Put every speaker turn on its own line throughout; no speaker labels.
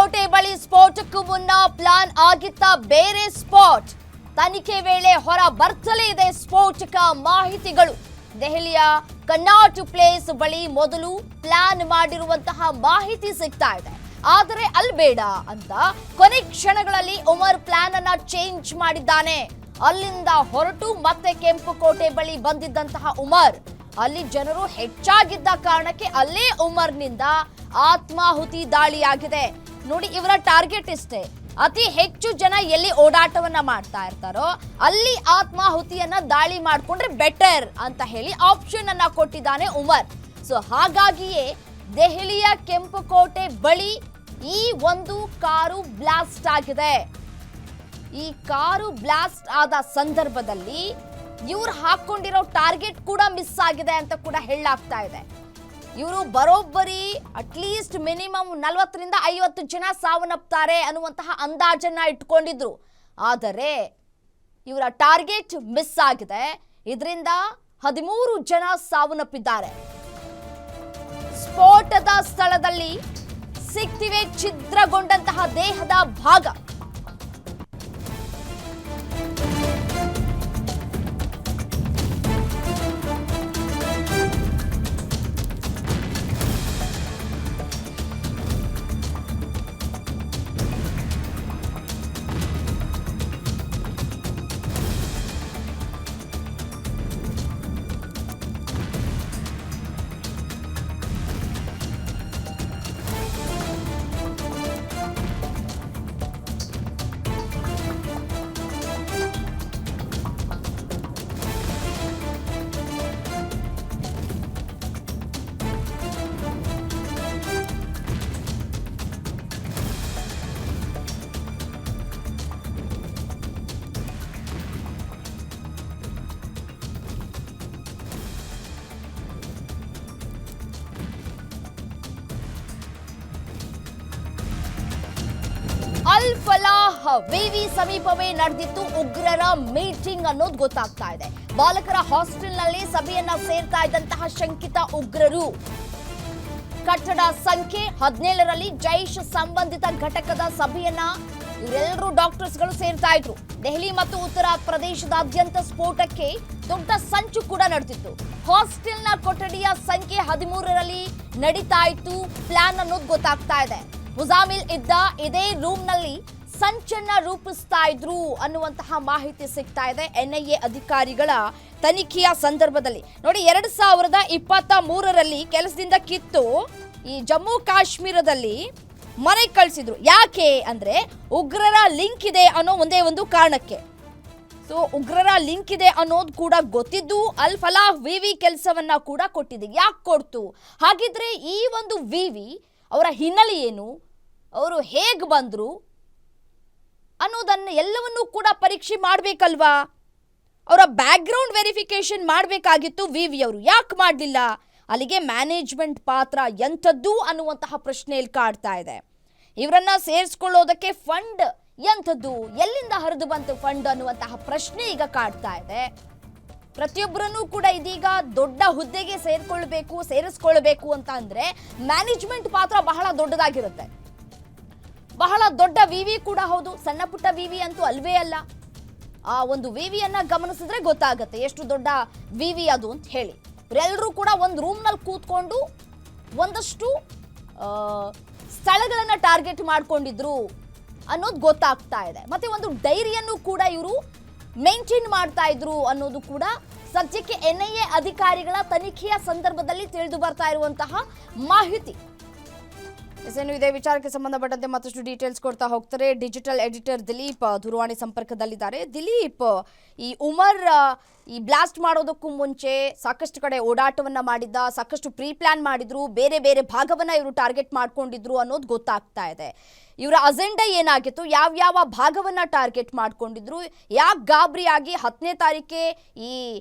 ಕೆಂಪುಕೋಟೆ ಬಳಿ ಸ್ಫೋಟಕ್ಕೂ ಮುನ್ನ ಪ್ಲಾನ್ ಆಗಿದ್ದ ಬೇರೆ ಸ್ಪಾಟ್. ತನಿಖೆ ವೇಳೆ ಹೊರ ಬರ್ತಲೇ ಇದೆ ಸ್ಫೋಟಕ ಮಾಹಿತಿಗಳು. ದೆಹಲಿಯ ಕನ್ನಾಟ್ ಪ್ಲೇಸ್ ಬಳಿ ಮೊದಲು ಪ್ಲಾನ್ ಮಾಡಿರುವಂತಹ ಮಾಹಿತಿ ಸಿಗ್ತಾ ಇದೆ. ಆದರೆ ಅಲ್ಲಿ ಬೇಡ ಅಂತ ಕೊನೆ ಕ್ಷಣಗಳಲ್ಲಿ ಉಮರ್ ಪ್ಲಾನ್ ಅನ್ನ ಚೇಂಜ್ ಮಾಡಿದ್ದಾನೆ. ಅಲ್ಲಿಂದ ಹೊರಟು ಮತ್ತೆ ಕೆಂಪುಕೋಟೆ ಬಳಿ ಬಂದಿದ್ದಂತಹ ಉಮರ್ ಅಲ್ಲಿ ಜನರು ಹೆಚ್ಚಾಗಿದ್ದ ಕಾರಣಕ್ಕೆ ಅಲ್ಲೇ ಉಮರ್ನಿಂದ ಆತ್ಮಾಹುತಿ ದಾಳಿಯಾಗಿದೆ. ನೋಡಿ, ಇವರ ಟಾರ್ಗೆಟ್ ಇಷ್ಟೇ, ಅತಿ ಹೆಚ್ಚು ಜನ ಎಲ್ಲಿ ಓಡಾಟವನ್ನ ಮಾಡ್ತಾ ಇರ್ತಾರೋ ಅಲ್ಲಿ ಆತ್ಮಾಹುತಿಯನ್ನ ದಾಳಿ ಮಾಡ್ಕೊಂಡ್ರೆ ಬೆಟರ್ ಅಂತ ಹೇಳಿ ಆಪ್ಷನ್ ಅನ್ನ ಕೊಟ್ಟಿದ್ದಾನೆ ಉಮರ್. ಸೊ ಹಾಗಾಗಿಯೇ ದೆಹಲಿಯ ಕೆಂಪುಕೋಟೆ ಬಳಿ ಈ ಒಂದು ಕಾರು ಬ್ಲಾಸ್ಟ್ ಆಗಿದೆ. ಈ ಕಾರು ಬ್ಲಾಸ್ಟ್ ಆದ ಸಂದರ್ಭದಲ್ಲಿ ಇವ್ರು ಹಾಕೊಂಡಿರೋ ಟಾರ್ಗೆಟ್ ಕೂಡ ಮಿಸ್ ಆಗಿದೆ ಅಂತ ಕೂಡ ಹೇಳಲಾಗ್ತಾ ಇದೆ. ಇವರು ಬರೋಬ್ಬರಿ ಅಟ್ಲೀಸ್ಟ್ ಮಿನಿಮಮ್ 40ರಿಂದ 50 ಜನ ಸಾವನ್ನಪ್ತಾರೆ ಅನ್ನುವಂತಹ ಅಂದಾಜನ್ನ ಇಟ್ಕೊಂಡಿದ್ರು. ಆದರೆ ಇವರ ಟಾರ್ಗೆಟ್ ಮಿಸ್ ಆಗಿದೆ. ಇದರಿಂದ 13 ಜನ ಸಾವನ್ನಪ್ಪಿದ್ದಾರೆ. ಸ್ಫೋಟದ ಸ್ಥಳದಲ್ಲಿ ಸಿಕ್ತಿವೆ ಛಿದ್ರಗೊಂಡಂತಹ ದೇಹದ ಭಾಗ. ಅಲ್ ಫಲಾಹ್ ವಿವಿ ಸಮೀಪವೇ ನಡೆದಿತ್ತು ಉಗ್ರರ ಮೀಟಿಂಗ್ ಅನ್ನೋದು ಗೊತ್ತಾಗ್ತಾ ಇದೆ. ಬಾಲಕರ ಹಾಸ್ಟೆಲ್ನಲ್ಲಿ ಸಭೆಯನ್ನ ಸೇರ್ತಾ ಇದ್ದಂತಹ ಶಂಕಿತ ಉಗ್ರರು. ಕಟ್ಟಡ ಸಂಖ್ಯೆ 17ರಲ್ಲಿ ಜೈಷ್ ಸಂಬಂಧಿತ ಘಟಕದ ಸಭೆಯನ್ನ ಇವರೆಲ್ಲರೂ ಡಾಕ್ಟರ್ಸ್ಗಳು ಸೇರ್ತಾ ಇದ್ರು. ದೆಹಲಿ ಮತ್ತು ಉತ್ತರ ಪ್ರದೇಶದಾದ್ಯಂತ ಸ್ಫೋಟಕ್ಕೆ ದೊಡ್ಡ ಸಂಚು ಕೂಡ ನಡೆದಿತ್ತು. ಹಾಸ್ಟೆಲ್ನ ಕೊಠಡಿಯ ಸಂಖ್ಯೆ 13ರಲ್ಲಿ ನಡೀತಾ ಇತ್ತು ಪ್ಲಾನ್ ಅನ್ನೋದು ಗೊತ್ತಾಗ್ತಾ ಇದೆ. ಮುಜಾಮಿಲ್ ಇದ್ದ ಇದೇ ರೂಮ್ ನಲ್ಲಿ ಸಂಚನ್ನ ರೂಪಿಸ್ತಾ ಇದ್ರು ಅನ್ನುವಂತಹ ಮಾಹಿತಿ ಸಿಗ್ತಾ ಇದೆ ಎನ್ಐಎ ಅಧಿಕಾರಿಗಳ ತನಿಖೆಯ ಸಂದರ್ಭದಲ್ಲಿ. ನೋಡಿ, 2023ರಲ್ಲಿ ಕೆಲಸದಿಂದ ಕಿತ್ತು ಈ ಜಮ್ಮು ಕಾಶ್ಮೀರದಲ್ಲಿ ಮನೆ ಕಳಿಸಿದ್ರು. ಯಾಕೆ ಅಂದ್ರೆ ಉಗ್ರರ ಲಿಂಕ್ ಇದೆ ಅನ್ನೋ ಒಂದೇ ಒಂದು ಕಾರಣಕ್ಕೆ. ಸೊ ಉಗ್ರರ ಲಿಂಕ್ ಇದೆ ಅನ್ನೋದು ಕೂಡ ಗೊತ್ತಿದ್ದು ಅಲ್ ಫಲಾಹ್ ವಿವಿ ಕೆಲಸವನ್ನ ಕೂಡ ಕೊಟ್ಟಿದೆ. ಯಾಕೆ ಕೊಡ್ತು? ಹಾಗಿದ್ರೆ ಈ ಒಂದು ವಿವಿ ಅವರ ಹಿನ್ನೆಲೆ ಏನು, ಅವರು ಹೇಗೆ ಬಂದರು ಅನ್ನೋದನ್ನು ಎಲ್ಲವನ್ನೂ ಕೂಡ ಪರೀಕ್ಷೆ ಮಾಡಬೇಕಲ್ವಾ? ಅವರ ಬ್ಯಾಕ್ಗ್ರೌಂಡ್ ವೆರಿಫಿಕೇಶನ್ ಮಾಡಬೇಕಾಗಿತ್ತು ವಿವಿ ಅವರು. ಯಾಕೆ ಮಾಡಲಿಲ್ಲ? ಅಲ್ಲಿಗೆ ಮ್ಯಾನೇಜ್ಮೆಂಟ್ ಪಾತ್ರ ಎಂಥದ್ದು ಅನ್ನುವಂತಹ ಪ್ರಶ್ನೆಯಲ್ಲಿ ಕಾಡ್ತಾ ಇದೆ. ಇವರನ್ನ ಸೇರಿಸ್ಕೊಳ್ಳೋದಕ್ಕೆ ಫಂಡ್ ಎಂಥದ್ದು, ಎಲ್ಲಿಂದ ಹರಿದು ಬಂತು ಫಂಡ್ ಅನ್ನುವಂತಹ ಪ್ರಶ್ನೆ ಈಗ ಕಾಡ್ತಾ ಇದೆ. ಪ್ರತಿಯೊಬ್ಬರನ್ನು ಕೂಡ ಇದೀಗ ದೊಡ್ಡ ಹುದ್ದೆಗೆ ಸೇರಿಸ್ಕೊಳ್ಬೇಕು ಅಂತ ಅಂದ್ರೆ ಮ್ಯಾನೇಜ್ಮೆಂಟ್ ಪಾತ್ರ ಬಹಳ ದೊಡ್ಡದಾಗಿರುತ್ತೆ. ಬಹಳ ದೊಡ್ಡ ವಿವಿ ಕೂಡ ಹೌದು, ಸಣ್ಣ ಪುಟ್ಟ ವಿವಿ ಅಂತೂ ಅಲ್ವೇ ಅಲ್ಲ. ಆ ಒಂದು ವಿವಿಯನ್ನ ಗಮನಿಸಿದ್ರೆ ಗೊತ್ತಾಗುತ್ತೆ ಎಷ್ಟು ದೊಡ್ಡ ವಿವಿ ಅದು ಅಂತ ಹೇಳಿ. ಇವರೆಲ್ಲರೂ ಕೂಡ ಒಂದು ರೂಮ್ನಲ್ಲಿ ಕೂತ್ಕೊಂಡು ಒಂದಷ್ಟು ಸ್ಥಳಗಳನ್ನ ಟಾರ್ಗೆಟ್ ಮಾಡ್ಕೊಂಡಿದ್ರು ಅನ್ನೋದು ಗೊತ್ತಾಗ್ತಾ ಇದೆ. ಮತ್ತೆ ಒಂದು ಡೈರಿಯನ್ನು ಕೂಡ ಇವರು ಮೇಂಟೈನ್ ಮಾಡ್ತಾ ಇದ್ರು ಅನ್ನೋದು ಕೂಡ ಸದ್ಯಕ್ಕೆ ಎನ್ಐಎ ಅಧಿಕಾರಿಗಳ ತನಿಖೆಯ ಸಂದರ್ಭದಲ್ಲಿ ತಿಳಿದು ಬರ್ತಾ ಇರುವಂತಹ ಮಾಹಿತಿ. ಇದೇ ವಿಚಾರಕ್ಕೆ ಸಂಬಂಧಪಟ್ಟಂತೆ ಮತ್ತಷ್ಟು ಡೀಟೇಲ್ಸ್ ಕೊಡ್ತಾ ಹೋಗ್ತಾರೆ ಡಿಜಿಟಲ್ ಎಡಿಟರ್ ದಿಲೀಪ್ ದೂರವಾಣಿ ಸಂಪರ್ಕದಲ್ಲಿದ್ದಾರೆ. ದಿಲೀಪ್, ಈ ಉಮರ್ ಈ ಬ್ಲಾಸ್ಟ್ ಮಾಡೋದಕ್ಕೂ ಮುಂಚೆ ಸಾಕಷ್ಟು ಕಡೆ ಓಡಾಟವನ್ನ ಮಾಡಿದ್ದ, ಸಾಕಷ್ಟು ಪ್ರೀ ಪ್ಲಾನ್ ಮಾಡಿದ್ರು, ಬೇರೆ ಬೇರೆ ಭಾಗವನ್ನ ಇವರು ಟಾರ್ಗೆಟ್ ಮಾಡ್ಕೊಂಡಿದ್ರು ಅನ್ನೋದು ಗೊತ್ತಾಗ್ತಾ ಇದೆ. ಇವರ ಅಜೆಂಡಾ ಏನಾಗಿತ್ತು, ಯಾವ್ಯಾವ ಭಾಗವನ್ನ ಟಾರ್ಗೆಟ್ ಮಾಡ್ಕೊಂಡಿದ್ರು, ಯಾಕೆ ಗಾಬರಿಯಾಗಿ 10ನೇ ತಾರೀಕೆ ಈ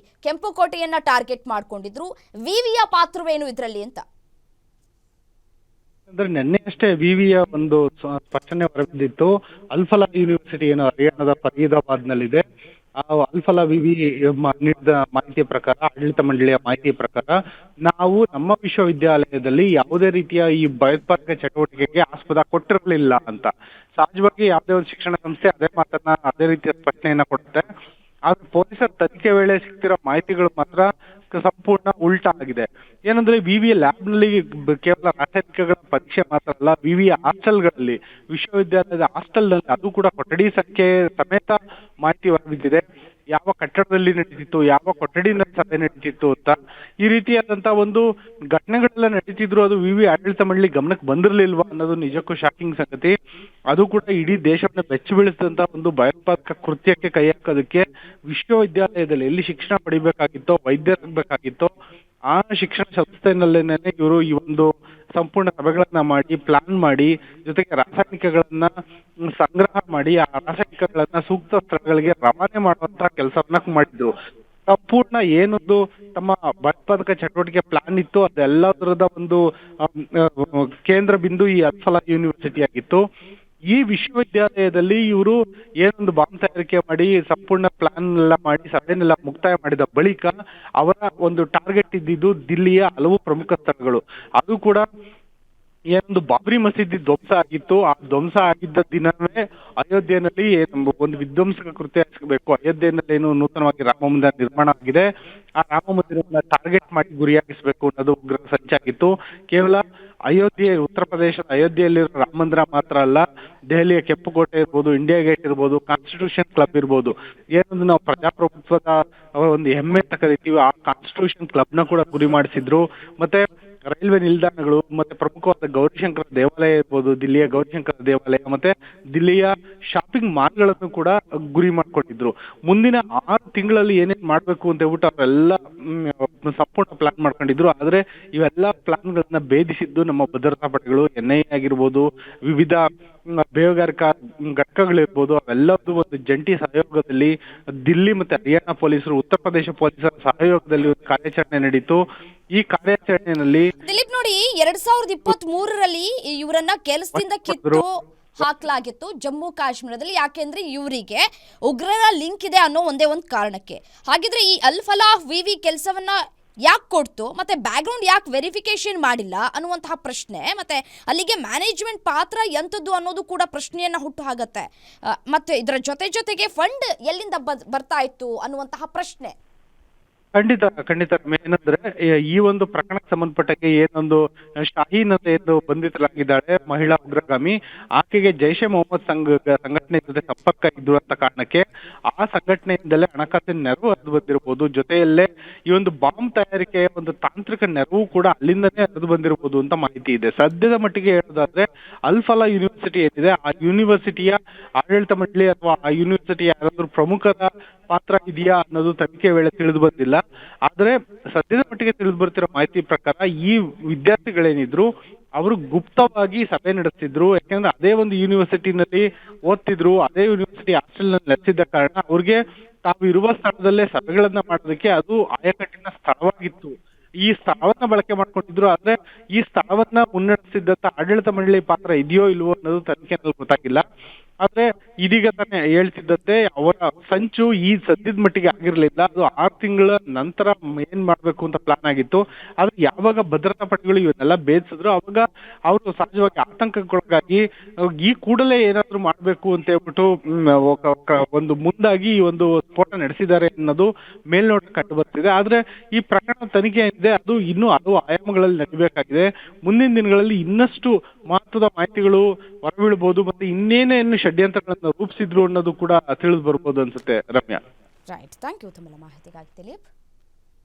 ಕೆಂಪುಕೋಟೆಯನ್ನ ಟಾರ್ಗೆಟ್ ಮಾಡ್ಕೊಂಡಿದ್ರು, ವಿವಿಯ ಪಾತ್ರವೇನು ಇದರಲ್ಲಿ ಅಂತ?
ಅಂದ್ರೆ ನಿನ್ನೆ ಅಷ್ಟೇ ವಿವಿಯ ಒಂದು ಸ್ಪಷ್ಟನೆ ಹೊರಬಿದ್ದಿತ್ತು. ಅಲ್ ಫಲಾಹ್ ಯೂನಿವರ್ಸಿಟಿ ಏನು ಹರಿಯಾಣದ ಫರೀದಾಬಾದ್ ನಲ್ಲಿದೆ, ಅಲ್ಫಲಾ ವಿವಿ ನೀಡಿದ ಮಾಹಿತಿಯ ಪ್ರಕಾರ, ಆಡಳಿತ ಮಂಡಳಿಯ ಮಾಹಿತಿಯ ಪ್ರಕಾರ, ನಾವು ನಮ್ಮ ವಿಶ್ವವಿದ್ಯಾಲಯದಲ್ಲಿ ಯಾವುದೇ ರೀತಿಯ ಈ ಭಯೋತ್ಪಾದಕ ಚಟುವಟಿಕೆಗೆ ಆಸ್ಪದ ಕೊಟ್ಟಿರಲಿಲ್ಲ ಅಂತ. ಸಹಜವಾಗಿ ಯಾವುದೇ ಒಂದು ಶಿಕ್ಷಣ ಸಂಸ್ಥೆ ಅದೇ ರೀತಿಯ ಪ್ರಶ್ನೆಯನ್ನ ಕೊಡುತ್ತೆ. ಆದ್ರೆ ಪೊಲೀಸರ ತನಿಖೆ ವೇಳೆ ಸಿಗ್ತಿರೋ ಮಾಹಿತಿಗಳು ಮಾತ್ರ ಸಂಪೂರ್ಣ ಉಲ್ಟಾ ಆಗಿದೆ. ಏನಂದ್ರೆ ವಿವಿಯ ಲ್ಯಾಬ್ ನಲ್ಲಿ ಕೇವಲ ರಾಸಾಯನಿಕಗಳ ಪರೀಕ್ಷೆ ಮಾತ್ರ ಅಲ್ಲ, ವಿವಿಯ ಹಾಸ್ಟೆಲ್ಗಳಲ್ಲಿ, ವಿಶ್ವವಿದ್ಯಾಲಯದ ಹಾಸ್ಟೆಲ್ ನಲ್ಲಿ, ಅದು ಕೂಡ ಕೊಠಡಿ ಸಂಖ್ಯೆ ಸಮೇತ ಮಾಹಿತಿ ಹೊರಬಿದ್ದಿದೆ. ಯಾವ ಕಟ್ಟಡದಲ್ಲಿ ನಡೀತಿತ್ತು, ಯಾವ ಕೊಠಡಿನಲ್ಲಿ ಸಭೆ ನಡೀತಿತ್ತು ಅಂತ. ಈ ರೀತಿಯಾದಂತ ಒಂದು ಘಟನೆಗಳೆಲ್ಲ ನಡೀತಿದ್ರು, ಅದು ವಿವಿ ಆಡಳಿತ ಮಂಡಳಿ ಗಮನಕ್ಕೆ ಬಂದಿರಲಿಲ್ವಾ ಅನ್ನೋದು ನಿಜಕ್ಕೂ ಶಾಕಿಂಗ್ ಸಂಗತಿ. ಅದು ಕೂಡ ಇಡೀ ದೇಶವನ್ನ ಬೆಚ್ಚಿ ಬೀಳಿಸಿದಂತ ಒಂದು ಭಯೋತ್ಪಾದಕ ಕೃತ್ಯಕ್ಕೆ ಕೈ ಹಾಕೋದಕ್ಕೆ ವಿಶ್ವವಿದ್ಯಾಲಯದಲ್ಲಿ ಎಲ್ಲಿ ಶಿಕ್ಷಣ ಪಡಿಬೇಕಾಗಿತ್ತೋ, ವೈದ್ಯರಾಗಬೇಕಾಗಿತ್ತೋ ಆ ಶಿಕ್ಷಣ ಸಂಸ್ಥೆನಲ್ಲೇನೆ ಇವರು ಈ ಒಂದು ಸಂಪೂರ್ಣ ಸಭೆಗಳನ್ನ ಮಾಡಿ, ಪ್ಲಾನ್ ಮಾಡಿ, ಜೊತೆಗೆ ರಾಸಾಯನಿಕಗಳನ್ನ ಸಂಗ್ರಹ ಮಾಡಿ, ಆ ರಾಸಾಯನಿಕಗಳನ್ನ ಸೂಕ್ತ ಸ್ಥಳಗಳಿಗೆ ರವಾನೆ ಮಾಡುವಂತಹ ಕೆಲಸವನ್ನ ಮಾಡಿದ್ರು. ಸಂಪೂರ್ಣ ಏನೊಂದು ತಮ್ಮ ಭಯೋತ್ಪಾದಕ ಚಟುವಟಿಕೆ ಪ್ಲಾನ್ ಇತ್ತು, ಅದೆಲ್ಲದರದ ಒಂದು ಕೇಂದ್ರ ಬಿಂದು ಈ ಅಲ್ಫಲಾ ಯೂನಿವರ್ಸಿಟಿ ಆಗಿತ್ತು. ಈ ವಿಶ್ವವಿದ್ಯಾಲಯದಲ್ಲಿ ಇವರು ಏನೊಂದು ಬಾಂಬ್ ತಯಾರಿಕೆ ಮಾಡಿ, ಸಂಪೂರ್ಣ ಪ್ಲಾನ್ ಎಲ್ಲ ಮಾಡಿ, ಸಭೆನೆಲ್ಲ ಮುಕ್ತಾಯ ಮಾಡಿದ ಬಳಿಕ ಅವರ ಒಂದು ಟಾರ್ಗೆಟ್ ಇದ್ದಿದ್ದು ದಿಲ್ಲಿಯ ಹಲವು ಪ್ರಮುಖ ಸ್ಥಳಗಳು. ಅದು ಕೂಡ ಏನೊಂದು ಬಾಬ್ರಿ ಮಸೀದಿ ಧ್ವಂಸ ಆಗಿತ್ತು. ಆ ಧ್ವಂಸ ಆಗಿದ್ದ ದಿನವೇ ಅಯೋಧ್ಯೆಯಲ್ಲಿ ಒಂದು ವಿಧ್ವಂಸಕ ಕೃತ್ಯ ಎಸಗಬೇಕು. ಅಯೋಧ್ಯೆಯಲ್ಲಿ ಏನು ನೂತನವಾಗಿ ರಾಮ ಮಂದಿರ ನಿರ್ಮಾಣ ಆಗಿದೆ, ಆ ರಾಮ ಮಂದಿರವನ್ನ ಟಾರ್ಗೆಟ್ ಮಾಡಿ ಗುರಿಯಾಗಿಸಬೇಕು ಅನ್ನೋದು ಉಗ್ರ ಸಂಚಾಗಿತ್ತು. ಕೇವಲ ಉತ್ತರ ಪ್ರದೇಶದ ಅಯೋಧ್ಯೆಯಲ್ಲಿರೋ ರಾಮ ಮಂದಿರ ಮಾತ್ರ ಅಲ್ಲ, ದೆಹಲಿಯ ಕೆಂಪುಕೋಟೆ ಇರ್ಬೋದು, ಇಂಡಿಯಾ ಗೇಟ್ ಇರ್ಬೋದು, ಕಾನ್ಸ್ಟಿಟ್ಯೂಷನ್ ಕ್ಲಬ್ ಇರ್ಬೋದು, ಏನೊಂದು ನಾವು ಪ್ರಜಾಪ್ರಭುತ್ವದ ಒಂದು ಹೆಮ್ಮೆ ಅಂತ ಕರಿತೀವಿ, ಆ ಕಾನ್ಸ್ಟಿಟ್ಯೂಷನ್ ಕ್ಲಬ್ ನ ಕೂಡ ಗುರಿ ಮಾಡಿಸಿದ್ರು. ಮತ್ತೆ ರೈಲ್ವೆ ನಿಲ್ದಾಣಗಳು, ಮತ್ತೆ ಪ್ರಮುಖವಾದ ಗೌರಿಶಂಕರ ದೇವಾಲಯ ಇರ್ಬೋದು, ದಿಲ್ಲಿಯ ಗೌರಿಶಂಕರ ದೇವಾಲಯ, ಮತ್ತೆ ದಿಲ್ಲಿಯ ಶಾಪಿಂಗ್ ಮಾಲ್ಗಳನ್ನು ಕೂಡ ಗುರಿ ಮಾಡ್ಕೊಂಡಿದ್ರು. ಮುಂದಿನ 6 ತಿಂಗಳಲ್ಲಿ ಏನೇನ್ ಮಾಡ್ಬೇಕು ಅಂತ ಹೇಳ್ಬಿಟ್ಟು ಅವರೆಲ್ಲ ಸಂಪೂರ್ಣ ಪ್ಲಾನ್ ಮಾಡ್ಕೊಂಡಿದ್ರು. ಆದ್ರೆ ಇವೆಲ್ಲ ಪ್ಲಾನ್ಗಳನ್ನ ಭೇದಿಸಿದ್ದು ನಮ್ಮ ಭದ್ರತಾ ಪಡೆಗಳು, NIA ಆಗಿರ್ಬೋದು, ವಿವಿಧ ಬೇಹುಗಾರಿಕಾ ಘಟಕಗಳಿರ್ಬೋದು, ಅವೆಲ್ಲದೂ ಒಂದು ಜಂಟಿ ಸಹಯೋಗದಲ್ಲಿ ದಿಲ್ಲಿ ಮತ್ತೆ ಹರಿಯಾಣ ಪೊಲೀಸರು, ಉತ್ತರ ಪ್ರದೇಶ ಪೊಲೀಸರ ಸಹಯೋಗದಲ್ಲಿ ಒಂದು ಕಾರ್ಯಾಚರಣೆ ನಡೀತು. ಈ ಕಾರ್ಯಾಚರಣೆಯಲ್ಲಿ
ದಿಲೀಪ್ ನೋಡಿ, 2023ರಲ್ಲಿ ಇವರನ್ನ ಕೆಲಸದಿಂದ ಕಿತ್ತು ಹಾಕ್ಲಾಗಿತ್ತು ಜಮ್ಮು ಕಾಶ್ಮೀರದಲ್ಲಿ. ಯಾಕೆಂದ್ರೆ ಇವರಿಗೆ ಉಗ್ರರ ಲಿಂಕ್ ಇದೆ ಅನ್ನೋ ಒಂದೇ ಒಂದು ಕಾರಣಕ್ಕೆ. ಹಾಗಿದ್ರೆ ಈ ಅಲ್ಫಲಾ ವಿವಿ ಕೆಲಸವನ್ನ ಯಾಕೆ ಕೊಡ್ತು, ಮತ್ತೆ ಬ್ಯಾಕ್ಗ್ರೌಂಡ್ ಯಾಕೆ ವೆರಿಫಿಕೇಶನ್ ಮಾಡಿಲ್ಲ ಅನ್ನುವಂತಹ ಪ್ರಶ್ನೆ, ಮತ್ತೆ ಅಲ್ಲಿಗೆ ಮ್ಯಾನೇಜ್ಮೆಂಟ್ ಪಾತ್ರ ಎಂಥದ್ದು ಅನ್ನೋದು ಕೂಡ ಪ್ರಶ್ನೆಯನ್ನ ಹುಟ್ಟು ಹಾಗತ್ತೆ. ಮತ್ತೆ ಇದರ ಜೊತೆಗೆ ಫಂಡ್ ಎಲ್ಲಿಂದ ಬರ್ತಾ ಇತ್ತು ಅನ್ನುವಂತಹ ಪ್ರಶ್ನೆ.
ಖಂಡಿತ ಏನಂದ್ರೆ ಈ ಒಂದು ಪ್ರಕರಣಕ್ಕೆ ಸಂಬಂಧಪಟ್ಟಕ್ಕೆ ಏನೊಂದು ಶಾಹೀನ್ ಅಂತ ಏನು ಬಂಧಿತರಾಗಿದ್ದಾಳೆ, ಮಹಿಳಾ ಉಗ್ರಗಾಮಿ, ಆಕೆಗೆ ಜೈಷೆ ಮೊಹಮ್ಮದ್ ಸಂಘಟನೆ ಜೊತೆ ಸಂಪರ್ಕ ಇದ್ದು ಅಂತ ಕಾರಣಕ್ಕೆ ಆ ಸಂಘಟನೆಯಿಂದಲೇ ಹಣಕಾಸಿನ ನೆರವು ಹರಿದು ಬಂದಿರಬಹುದು. ಜೊತೆಯಲ್ಲೇ ಈ ಒಂದು ಬಾಂಬ್ ತಯಾರಿಕೆಯ ಒಂದು ತಾಂತ್ರಿಕ ನೆರವು ಕೂಡ ಅಲ್ಲಿಂದನೇ ಹರಿದು ಬಂದಿರಬಹುದು ಅಂತ ಮಾಹಿತಿ ಇದೆ. ಸದ್ಯದ ಮಟ್ಟಿಗೆ ಹೇಳೋದಾದ್ರೆ ಅಲ್ಫಲಾ ಯೂನಿವರ್ಸಿಟಿ ಏನಿದೆ, ಆ ಯೂನಿವರ್ಸಿಟಿಯ ಆಡಳಿತ ಮಂಡಳಿ ಅಥವಾ ಆ ಯೂನಿವರ್ಸಿಟಿಯ ಯಾರಾದ್ರೂ ಪ್ರಮುಖರ ಪಾತ್ರ ಇದೆಯಾ ಅನ್ನೋದು ತನಿಖೆ ವೇಳೆ ತಿಳಿದು ಬಂದಿಲ್ಲ. ಆದ್ರೆ ಸದ್ಯದ ಮಟ್ಟಿಗೆ ತಿಳಿದು ಬರ್ತಿರೋ ಮಾಹಿತಿ ಪ್ರಕಾರ ಈ ವಿದ್ಯಾರ್ಥಿಗಳೇನಿದ್ರು ಅವರು ಗುಪ್ತವಾಗಿ ಸಭೆ ನಡೆಸ್ತಿದ್ರು. ಯಾಕಂದ್ರೆ ಅದೇ ಒಂದು ಯೂನಿವರ್ಸಿಟಿನಲ್ಲಿ ಓದ್ತಿದ್ರು, ಅದೇ ಯೂನಿವರ್ಸಿಟಿ ಹಾಸ್ಟೆಲ್ ನಲ್ಲಿ ನೆಲೆಸಿದ್ದ ಕಾರಣ ಅವ್ರಿಗೆ ತಾವು ಇರುವ ಸ್ಥಳದಲ್ಲೇ ಸಭೆಗಳನ್ನ ಮಾಡೋದಕ್ಕೆ ಅದು ಆಯಕಟ್ಟಿನ ಸ್ಥಳವಾಗಿತ್ತು. ಈ ಸ್ಥಳವನ್ನ ಬಳಕೆ ಮಾಡ್ಕೊಂಡಿದ್ರು. ಆದ್ರೆ ಈ ಸ್ಥಳವನ್ನ ಮುನ್ನಡೆಸಿದ್ದಂತ ಆಡಳಿತ ಮಂಡಳಿ ಪಾತ್ರ ಇದೆಯೋ ಇಲ್ವೋ ಅನ್ನೋದು ತನಿಖೆನಲ್ಲಿ ಗೊತ್ತಾಗಿಲ್ಲ. ಆದ್ರೆ ಇದೀಗ ತಾನೇ ಹೇಳ್ತಿದ್ದಂತೆ ಅವರ ಸಂಚು ಈ ಸದ್ಯದ ಮಟ್ಟಿಗೆ ಆಗಿರ್ಲಿಲ್ಲ. ಅದು 6 ತಿಂಗಳ ನಂತರ ಏನ್ ಮಾಡ್ಬೇಕು ಅಂತ ಪ್ಲಾನ್ ಆಗಿತ್ತು. ಆದ್ರೆ ಯಾವಾಗ ಭದ್ರತಾ ಪಡೆಗಳು ಇವನ್ನೆಲ್ಲ ಭೇದಿಸಿದ್ರು ಅವಾಗ ಅವರು ಸಹಜವಾಗಿ ಆತಂಕಕ್ಕೊಳಗಾಗಿ ಈ ಕೂಡಲೇ ಏನಾದ್ರು ಮಾಡ್ಬೇಕು ಅಂತ ಹೇಳ್ಬಿಟ್ಟು ಒಂದು ಮುಂದಾಗಿ ಈ ಒಂದು ಸ್ಫೋಟ ನಡೆಸಿದ್ದಾರೆ ಅನ್ನೋದು ಮೇಲ್ನೋಟ ಕಂಡು ಬರ್ತಿದೆ. ಆದ್ರೆ ಈ ಪ್ರಕರಣ ತನಿಖೆ ಏನಿದೆ ಅದು ಇನ್ನೂ ಹಲವು ಆಯಾಮಗಳಲ್ಲಿ ನಡೀಬೇಕಾಗಿದೆ. ಮುಂದಿನ ದಿನಗಳಲ್ಲಿ ಇನ್ನಷ್ಟು ಮಹತ್ವದ ಮಾಹಿತಿಗಳು ಹೊರಬೀಳ್ಬಹುದು, ಮತ್ತೆ ಇನ್ನೇನೇನು ಷಡ್ಯಂತ್ರಗಳನ್ನು ರೂಪಿಸಿದ್ರು ಅನ್ನೋದು ಕೂಡ ತಿಳಿದು ಬರ್ಬೋದು ಅನ್ಸುತ್ತೆ ರಮ್ಯಾ.
ರೈಟ್, ಥ್ಯಾಂಕ್ ಯು ತಮ್ಮ ಮಾಹಿತಿಗಾಗಿ ದಿಲೀಪ್.